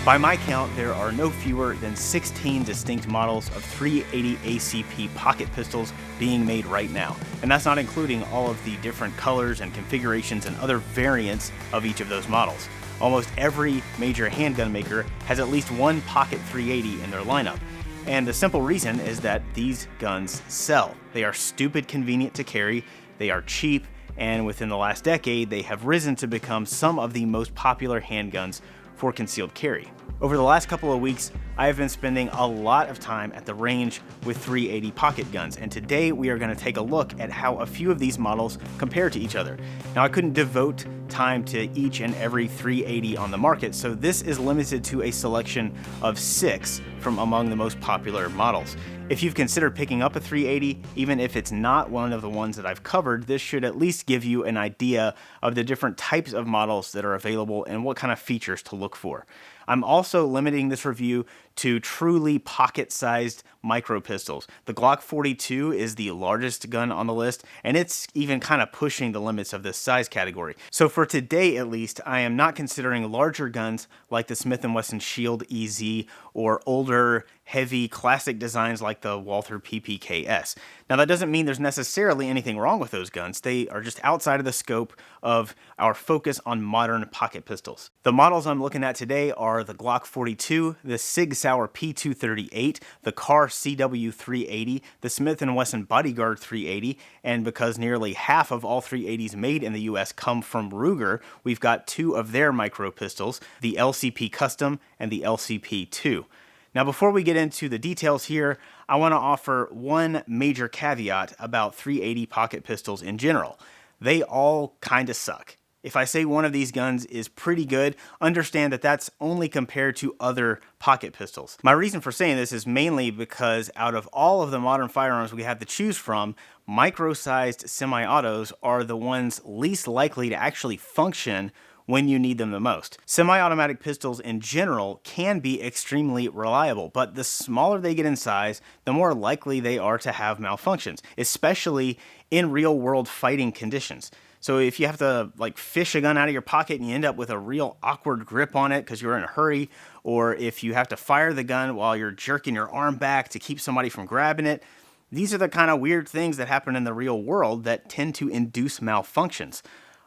By my count, there are no fewer than 16 distinct models of 380 ACP pocket pistols being made right now. And that's not including all of the different colors and configurations and other variants of each of those models. Almost every major handgun maker has at least one pocket 380 in their lineup. And the simple reason is that these guns sell. They are stupid convenient to carry, they are cheap, and within the last decade, they have risen to become some of the most popular handguns for concealed carry. Over the last couple of weeks, I have been spending a lot of time at the range with 380 pocket guns, and today we are going to take a look at how a few of these models compare to each other. Now, I couldn't devote time to each and every 380 on the market, so this is limited to a selection of 6 from among the most popular models. If you've considered picking up a 380, even if it's not one of the ones that I've covered, this should at least give you an idea of the different types of models that are available and what kind of features to look for. I'm also limiting this review to truly pocket-sized micro pistols. The Glock 42 is the largest gun on the list, and it's even kind of pushing the limits of this size category. So for today at least, I am not considering larger guns like the Smith & Wesson Shield EZ or older, heavy, classic designs like the Walther PPKS. Now that doesn't mean there's necessarily anything wrong with those guns. They are just outside of the scope of our focus on modern pocket pistols. The models I'm looking at today are the Glock 42, the Sig Sauer P238, the Carr CW380, the Smith & Wesson Bodyguard 380, and because nearly half of all 380s made in the US come from Ruger, we've got 2 of their micro pistols, the LCP Custom and the LCP2. Now, before we get into the details here, I want to offer one major caveat about 380 pocket pistols in general. They all kind of suck. If I say one of these guns is pretty good, understand that that's only compared to other pocket pistols. My reason for saying this is mainly because out of all of the modern firearms we have to choose from, micro-sized semi-autos are the ones least likely to actually function when you need them the most. Semi-automatic pistols in general can be extremely reliable, but the smaller they get in size, the more likely they are to have malfunctions, especially in real-world fighting conditions. So if you have to fish a gun out of your pocket and you end up with a real awkward grip on it because you're in a hurry, or if you have to fire the gun while you're jerking your arm back to keep somebody from grabbing it, these are the kind of weird things that happen in the real world that tend to induce malfunctions.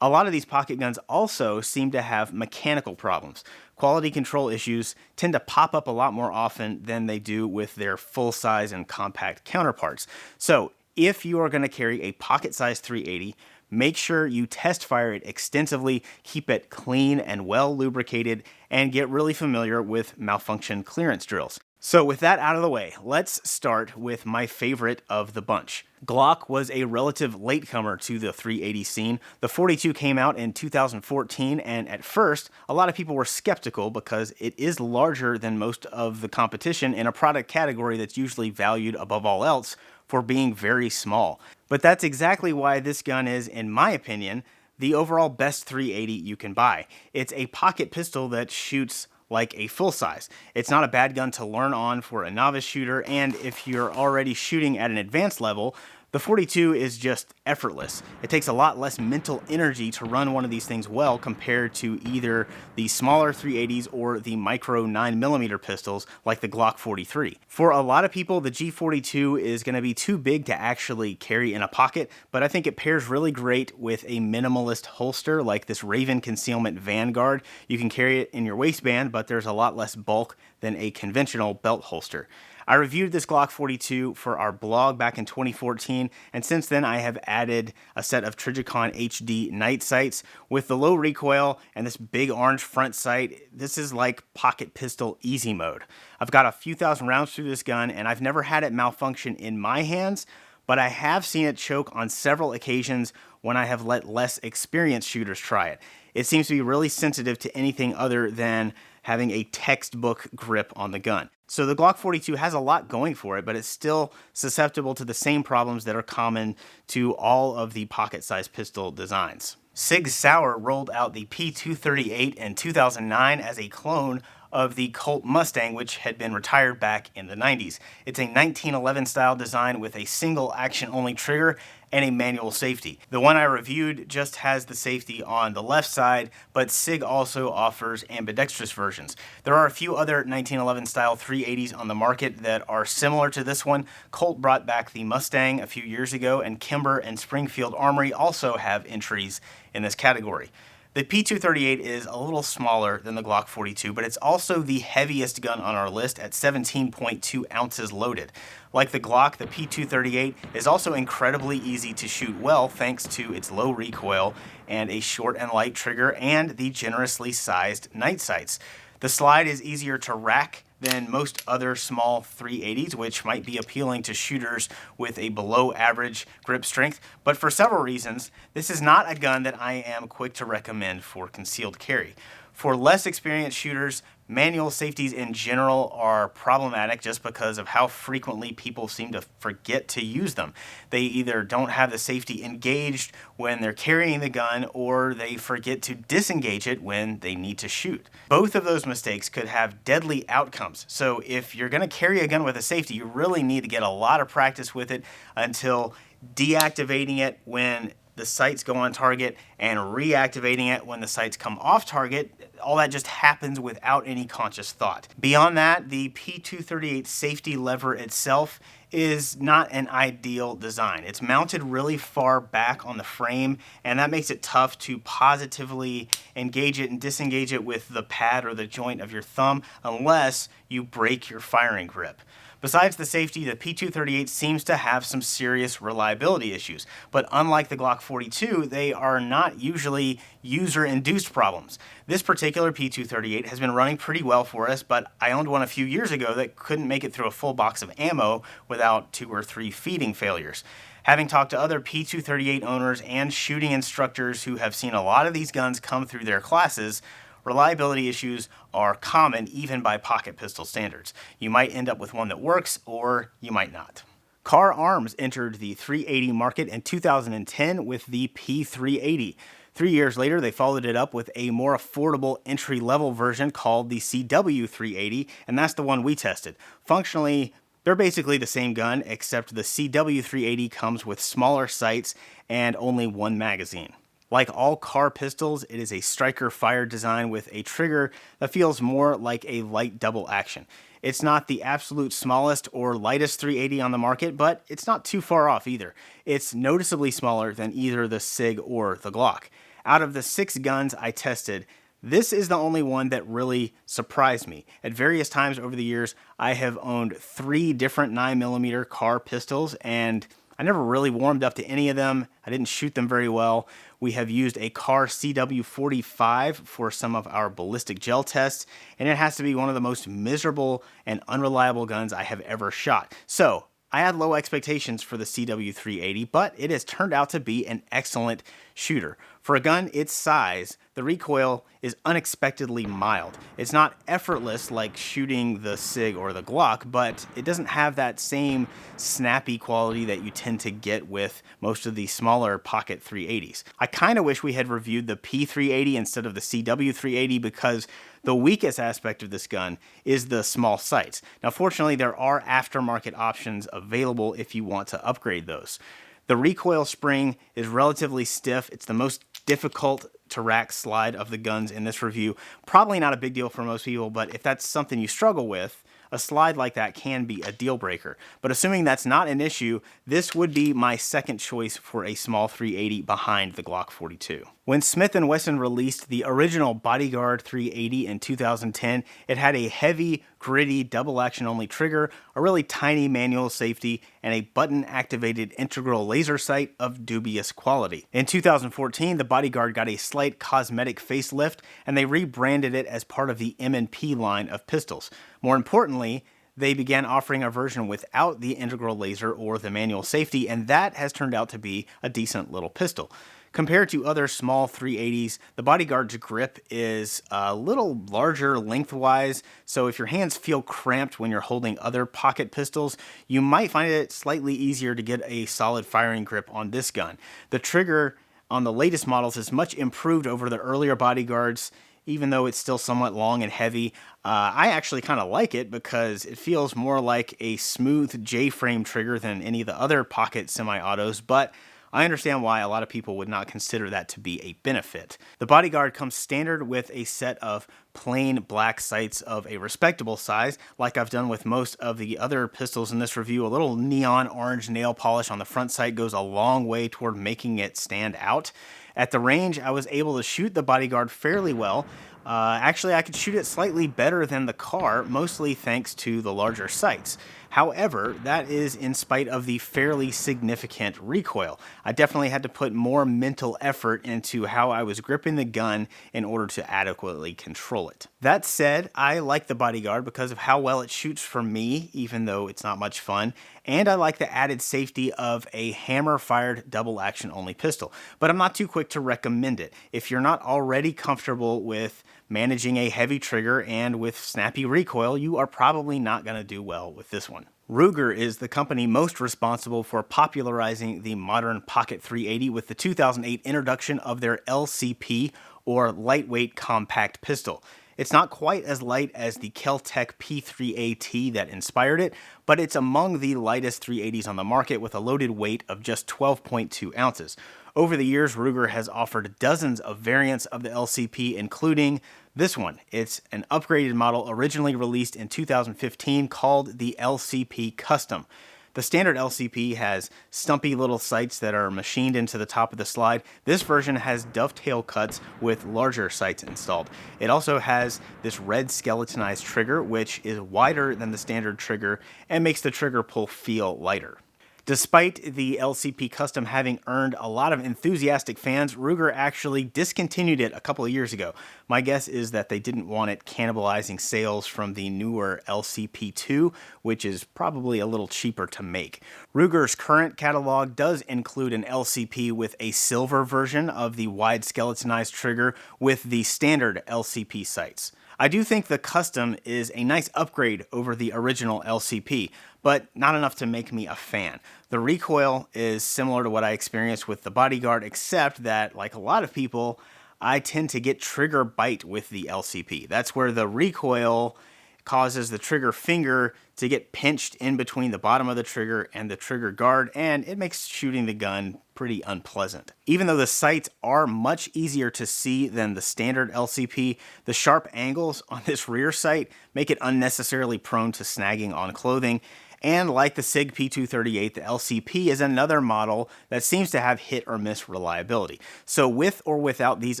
A lot of these pocket guns also seem to have mechanical problems. Quality control issues tend to pop up a lot more often than they do with their full-size and compact counterparts. So if you are going to carry a pocket-sized 380, make sure you test fire it extensively, keep it clean and well lubricated, and get really familiar with malfunction clearance drills. So with that out of the way, let's start with my favorite of the bunch. Glock was a relative latecomer to the 380 scene. The 42 came out in 2014, and at first, a lot of people were skeptical because it is larger than most of the competition in a product category that's usually valued above all else for being very small. But that's exactly why this gun is, in my opinion, the overall best 380 you can buy. It's a pocket pistol that shoots like a full size. It's not a bad gun to learn on for a novice shooter, and if you're already shooting at an advanced level, the 42 is just effortless. It takes a lot less mental energy to run one of these things well compared to either the smaller 380s or the micro 9mm pistols like the Glock 43. For a lot of people, the G42 is going to be too big to actually carry in a pocket, but I think it pairs really great with a minimalist holster like this Raven Concealment Vanguard. You can carry it in your waistband, but there's a lot less bulk than a conventional belt holster. I reviewed this Glock 42 for our blog back in 2014, and since then I have added a set of Trijicon HD night sights. With the low recoil and this big orange front sight, this is like pocket pistol easy mode. I've got a few thousand rounds through this gun, and I've never had it malfunction in my hands, but I have seen it choke on several occasions when I have let less experienced shooters try it. It seems to be really sensitive to anything other than having a textbook grip on the gun. So the Glock 42 has a lot going for it, but it's still susceptible to the same problems that are common to all of the pocket-sized pistol designs. Sig Sauer rolled out the P238 in 2009 as a clone of the Colt Mustang, which had been retired back in the 90s. It's a 1911 style design with a single action-only trigger and a manual safety. The one I reviewed just has the safety on the left side, but Sig also offers ambidextrous versions. There are a few other 1911 style 380s on the market that are similar to this one. Colt brought back the Mustang a few years ago, and Kimber and Springfield Armory also have entries in this category. The P238 is a little smaller than the Glock 42, but it's also the heaviest gun on our list at 17.2 ounces loaded. Like the Glock, the P238 is also incredibly easy to shoot well thanks to its low recoil and a short and light trigger and the generously sized night sights. The slide is easier to rack than most other small 380s, which might be appealing to shooters with a below average grip strength, but for several reasons, this is not a gun that I am quick to recommend for concealed carry. For less experienced shooters, manual safeties in general are problematic just because of how frequently people seem to forget to use them. They either don't have the safety engaged when they're carrying the gun, or they forget to disengage it when they need to shoot. Both of those mistakes could have deadly outcomes. So if you're going to carry a gun with a safety, you really need to get a lot of practice with it until deactivating it when the sights go on target and reactivating it when the sights come off target. All that just happens without any conscious thought. Beyond that, the P238 safety lever itself is not an ideal design. It's mounted really far back on the frame, and that makes it tough to positively engage it and disengage it with the pad or the joint of your thumb unless you break your firing grip. Besides the safety, the P238 seems to have some serious reliability issues, but unlike the Glock 42, they are not usually user-induced problems. This particular P238 has been running pretty well for us, but I owned one a few years ago that couldn't make it through a full box of ammo without 2 or 3 feeding failures. Having talked to other P238 owners and shooting instructors who have seen a lot of these guns come through their classes, reliability issues are common even by pocket pistol standards. You might end up with one that works, or you might not. Car Arms entered the 380 market in 2010 with the P380. 3 years later, they followed it up with a more affordable entry-level version called the CW380, and that's the one we tested. Functionally, they're basically the same gun, except the CW380 comes with smaller sights and only one magazine. Like all car pistols, it is a striker fire design with a trigger that feels more like a light double action. It's not the absolute smallest or lightest 380 on the market, but it's not too far off either. It's noticeably smaller than either the Sig or the Glock. Out of the 6 guns I tested, this is the only one that really surprised me. At various times over the years, I have owned 3 different 9mm car pistols, and I never really warmed up to any of them. I didn't shoot them very well. We have used a Car CW45 for some of our ballistic gel tests, and it has to be one of the most miserable and unreliable guns I have ever shot. So I had low expectations for the CW380, but it has turned out to be an excellent shooter. For a gun its size, the recoil is unexpectedly mild. It's not effortless like shooting the Sig or the Glock, but it doesn't have that same snappy quality that you tend to get with most of the smaller pocket 380s. I kind of wish we had reviewed the P380 instead of the CW380 because the weakest aspect of this gun is the small sights. Now, fortunately, there are aftermarket options available if you want to upgrade those. The recoil spring is relatively stiff. It's the most difficult to rack slide of the guns in this review. Probably not a big deal for most people, but if that's something you struggle with, a slide like that can be a deal breaker. But assuming that's not an issue, this would be my second choice for a small 380 behind the Glock 42. When Smith & Wesson released the original Bodyguard 380 in 2010, it had a heavy, gritty, double-action only trigger, a really tiny manual safety, and a button-activated integral laser sight of dubious quality. In 2014, the Bodyguard got a slight cosmetic facelift, and they rebranded it as part of the M&P line of pistols. More importantly, they began offering a version without the integral laser or the manual safety, and that has turned out to be a decent little pistol. Compared to other small 380s, the Bodyguard's grip is a little larger lengthwise, so if your hands feel cramped when you're holding other pocket pistols, you might find it slightly easier to get a solid firing grip on this gun. The trigger on the latest models is much improved over the earlier Bodyguards, even though it's still somewhat long and heavy. I actually kind of like it because it feels more like a smooth J-frame trigger than any of the other pocket semi-autos, but I understand why a lot of people would not consider that to be a benefit. The Bodyguard comes standard with a set of plain black sights of a respectable size, like I've done with most of the other pistols in this review. A little neon orange nail polish on the front sight goes a long way toward making it stand out. At the range, I was able to shoot the Bodyguard fairly well. Actually, I could shoot it slightly better than the car, mostly thanks to the larger sights. However, that is in spite of the fairly significant recoil. I definitely had to put more mental effort into how I was gripping the gun in order to adequately control it. That said, I like the Bodyguard because of how well it shoots for me, even though it's not much fun, and I like the added safety of a hammer-fired double-action only pistol. But I'm not too quick to recommend it. If you're not already comfortable with managing a heavy trigger and with snappy recoil, you are probably not going to do well with this one. Ruger is the company most responsible for popularizing the modern Pocket 380 with the 2008 introduction of their LCP, or lightweight compact pistol. It's not quite as light as the Kel-Tec P3AT that inspired it, but it's among the lightest 380s on the market with a loaded weight of just 12.2 ounces. Over the years, Ruger has offered dozens of variants of the LCP, including this one. It's an upgraded model originally released in 2015 called the LCP Custom. The standard LCP has stumpy little sights that are machined into the top of the slide. This version has dovetail cuts with larger sights installed. It also has this red skeletonized trigger, which is wider than the standard trigger and makes the trigger pull feel lighter. Despite the LCP Custom having earned a lot of enthusiastic fans, Ruger actually discontinued it a couple of years ago. My guess is that they didn't want it cannibalizing sales from the newer LCP2, which is probably a little cheaper to make. Ruger's current catalog does include an LCP with a silver version of the wide skeletonized trigger with the standard LCP sights. I do think the Custom is a nice upgrade over the original LCP, but not enough to make me a fan. The recoil is similar to what I experienced with the Bodyguard, except that, like a lot of people, I tend to get trigger bite with the LCP. That's where the recoil causes the trigger finger to get pinched in between the bottom of the trigger and the trigger guard, and it makes shooting the gun pretty unpleasant. Even though the sights are much easier to see than the standard LCP, the sharp angles on this rear sight make it unnecessarily prone to snagging on clothing. And like the Sig P238, the LCP is another model that seems to have hit or miss reliability. So with or without these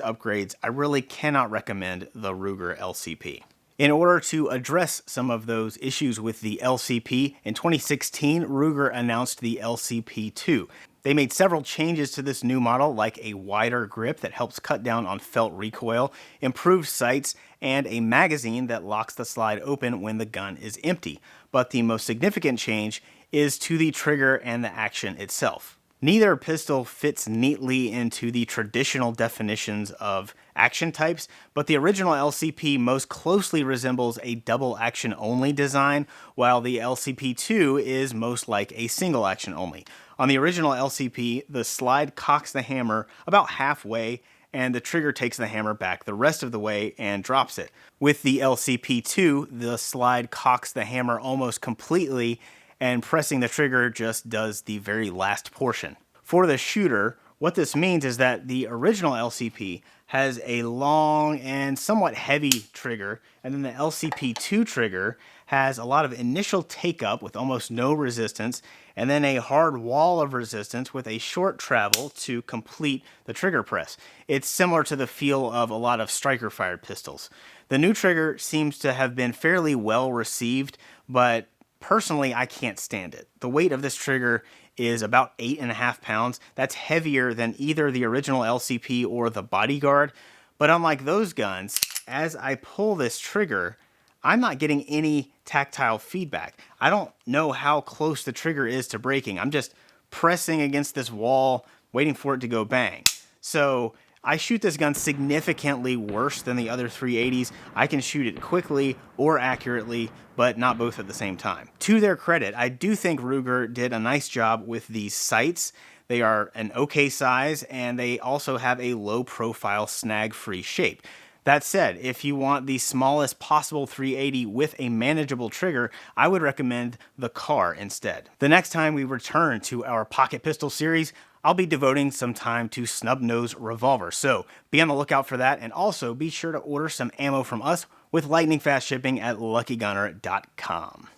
upgrades, I really cannot recommend the Ruger LCP. In order to address some of those issues with the LCP, in 2016, Ruger announced the LCP2. They made several changes to this new model, like a wider grip that helps cut down on felt recoil, improved sights, and a magazine that locks the slide open when the gun is empty. But the most significant change is to the trigger and the action itself. Neither pistol fits neatly into the traditional definitions of action types, but the original LCP most closely resembles a double action only design, while the LCP2 is most like a single action only. On the original LCP, the slide cocks the hammer about halfway, and the trigger takes the hammer back the rest of the way and drops it. With the LCP2, the slide cocks the hammer almost completely, and pressing the trigger just does the very last portion. For the shooter, what this means is that the original LCP has a long and somewhat heavy trigger, and then the LCP2 trigger has a lot of initial take-up with almost no resistance, and then a hard wall of resistance with a short travel to complete the trigger press. It's similar to the feel of a lot of striker-fired pistols. The new trigger seems to have been fairly well received, but personally, I can't stand it. The weight of this trigger is about 8.5 pounds. That's heavier than either the original LCP or the Bodyguard. But unlike those guns, as I pull this trigger, I'm not getting any tactile feedback. I don't know how close the trigger is to breaking. I'm just pressing against this wall, waiting for it to go bang. So I shoot this gun significantly worse than the other 380s. I can shoot it quickly or accurately, but not both at the same time. To their credit, I do think Ruger did a nice job with these sights. They are an okay size, and they also have a low-profile, snag-free shape. That said, if you want the smallest possible 380 with a manageable trigger, I would recommend the car instead. The next time we return to our pocket pistol series, I'll be devoting some time to snub nose revolver, so be on the lookout for that, and also be sure to order some ammo from us with lightning fast shipping at luckygunner.com.